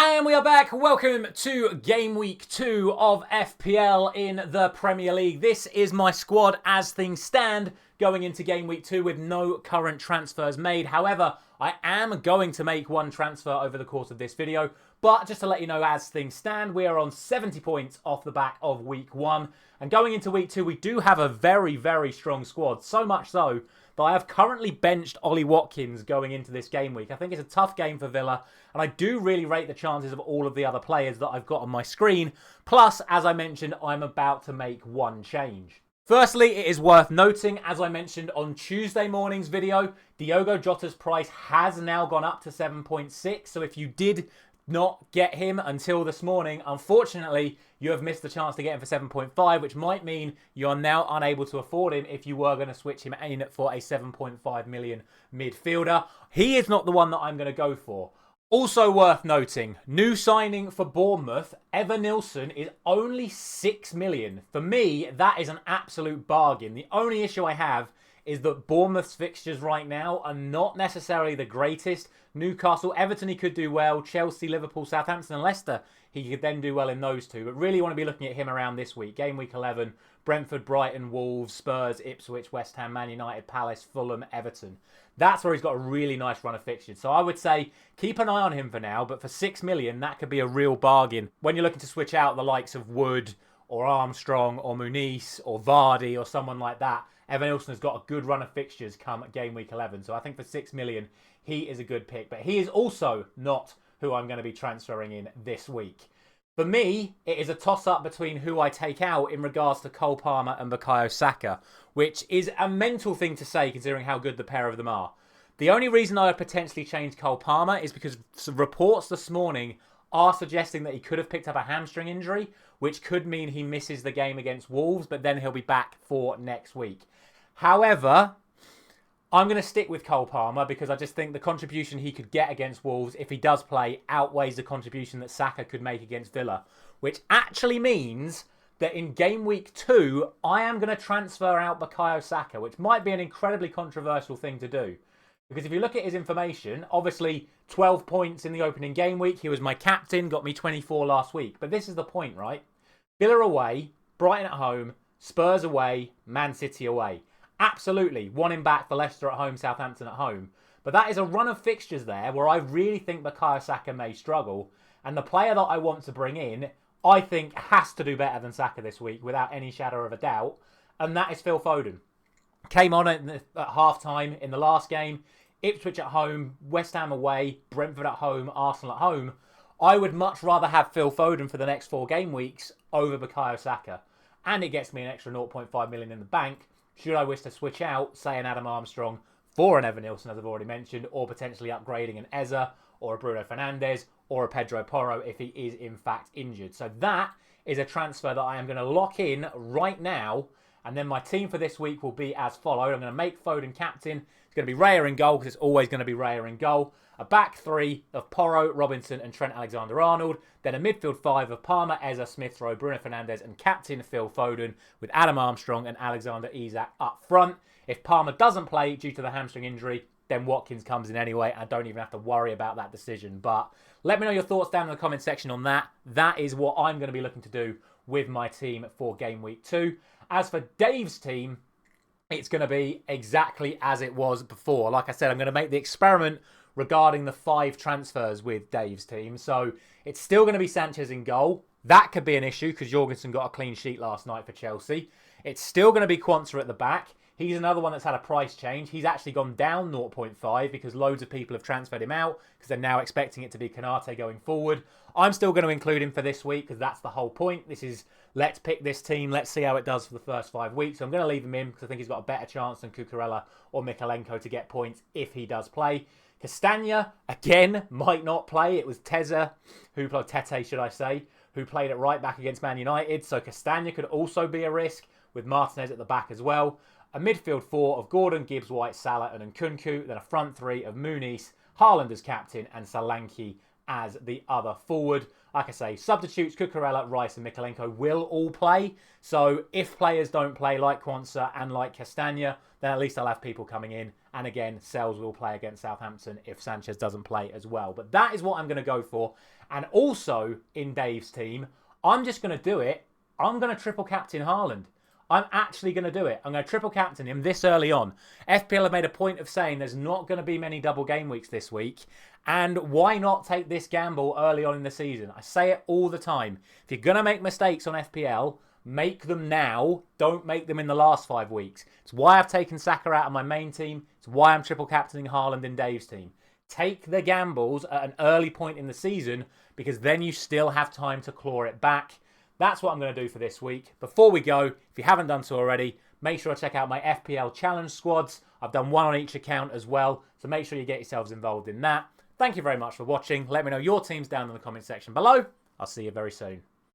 And we are back. Welcome to Game Week 2 of FPL in the Premier League. This is my squad as things stand going into Game Week 2 with no current transfers made. However, I am going to make one transfer over the course of this video. But just to let you know, as things stand, we are on 70 points off the back of Week 1. And going into Week 2, we do have a very, very strong squad. So much so that I have currently benched Ollie Watkins going into this game week. I think it's a tough game for Villa, and I do really rate the chances of all of the other players that I've got on my screen. Plus, as I mentioned, I'm about to make one change. Firstly, it is worth noting, as I mentioned on Tuesday morning's video, Diogo Jota's price has now gone up to 7.6. So if you did not get him until this morning, unfortunately, you have missed the chance to get him for 7.5, which might mean you are now unable to afford him if you were going to switch him in for a 7.5 million midfielder. He is not the one that I'm going to go for. Also worth noting, new signing for Bournemouth, Evan Nilsson, is only 6 million. For me, that is an absolute bargain. The only issue I have is that Bournemouth's fixtures right now are not necessarily the greatest. Newcastle, Everton he could do well, Chelsea, Liverpool, Southampton and Leicester he could then do well in those two. But really want to be looking at him around this week. Game week 11, Brentford, Brighton, Wolves, Spurs, Ipswich, West Ham, Man United, Palace, Fulham, Everton. That's where he's got a really nice run of fixtures. So I would say keep an eye on him for now, but for 6 million, that could be a real bargain. When you're looking to switch out the likes of Wood or Armstrong or Muniz or Vardy or someone like that, Evan Nilsson has got a good run of fixtures come game week 11. So I think for 6 million, he is a good pick. But he is also not who I'm going to be transferring in this week. For me, it is a toss-up between who I take out in regards to Cole Palmer and Bukayo Saka, which is a mental thing to say considering how good the pair of them are. The only reason I would potentially change Cole Palmer is because reports this morning are suggesting that he could have picked up a hamstring injury, which could mean he misses the game against Wolves, but then he'll be back for next week. However, I'm going to stick with Cole Palmer because I just think the contribution he could get against Wolves, if he does play, outweighs the contribution that Saka could make against Villa. Which actually means that in game week 2, I am going to transfer out Bukayo Saka, which might be an incredibly controversial thing to do. Because if you look at his information, obviously 12 points in the opening game week. He was my captain, got me 24 last week. But this is the point, right? Villa away, Brighton at home, Spurs away, Man City away. Absolutely, one in back for Leicester at home, Southampton at home. But that is a run of fixtures there where I really think Bukayo Saka may struggle. And the player that I want to bring in, I think has to do better than Saka this week without any shadow of a doubt. And that is Phil Foden. Came on at half-time in the last game. Ipswich at home, West Ham away, Brentford at home, Arsenal at home. I would much rather have Phil Foden for the next 4 game weeks over Bukayo Saka. And it gets me an extra 0.5 million in the bank. Should I wish to switch out, say, an Adam Armstrong for an Evan Nilsson, as I've already mentioned, or potentially upgrading an Eze or a Bruno Fernandes or a Pedro Porro if he is in fact injured. So that is a transfer that I am going to lock in right now. And then my team for this week will be as followed. I'm going to make Foden captain. It's going to be Raya in goal because it's always going to be Raya in goal. A back 3 of Porro, Robinson and Trent Alexander-Arnold. Then a midfield 5 of Palmer, Eze, Smith Rowe, Bruno Fernandes and captain Phil Foden with Adam Armstrong and Alexander Isak up front. If Palmer doesn't play due to the hamstring injury, then Watkins comes in anyway. I don't even have to worry about that decision. But let me know your thoughts down in the comment section on that. That is what I'm going to be looking to do with my team for game week 2. As for Dave's team, it's going to be exactly as it was before. Like I said, I'm going to make the experiment regarding the 5 transfers with Dave's team. So it's still going to be Sanchez in goal. That could be an issue because Jorgensen got a clean sheet last night for Chelsea. It's still going to be Quansah at the back. He's another one that's had a price change. He's actually gone down 0.5 because loads of people have transferred him out because they're now expecting it to be Konate going forward. I'm still going to include him for this week because that's the whole point. This is, let's pick this team. Let's see how it does for the first 5 weeks. So I'm going to leave him in because I think he's got a better chance than Cucurella or Mikalenko to get points if he does play. Castagna, again, might not play. It was Tete, should I say, who played at right back against Man United. So Castagna could also be a risk with Martinez at the back as well. A midfield 4 of Gordon, Gibbs, White, Salah and Nkunku. Then a front 3 of Muniz, Haaland as captain and Solanke as the other forward. Like I say, substitutes Cucurella, Rice and Mikolenko will all play. So if players don't play like Quansah and like Castagna, then at least I'll have people coming in. And again, Sells will play against Southampton if Sanchez doesn't play as well. But that is what I'm going to go for. And also in Dave's team, I'm just going to do it. I'm going to triple captain Haaland. I'm actually going to do it. I'm going to triple captain him this early on. FPL have made a point of saying there's not going to be many double game weeks this week. And why not take this gamble early on in the season? I say it all the time. If you're going to make mistakes on FPL, make them now. Don't make them in the last 5 weeks. It's why I've taken Saka out of my main team. It's why I'm triple captaining Haaland in Dave's team. Take the gambles at an early point in the season because then you still have time to claw it back. That's what I'm going to do for this week. Before we go, if you haven't done so already, make sure to check out my FPL challenge squads. I've done one on each account as well, so make sure you get yourselves involved in that. Thank you very much for watching. Let me know your teams down in the comment section below. I'll see you very soon.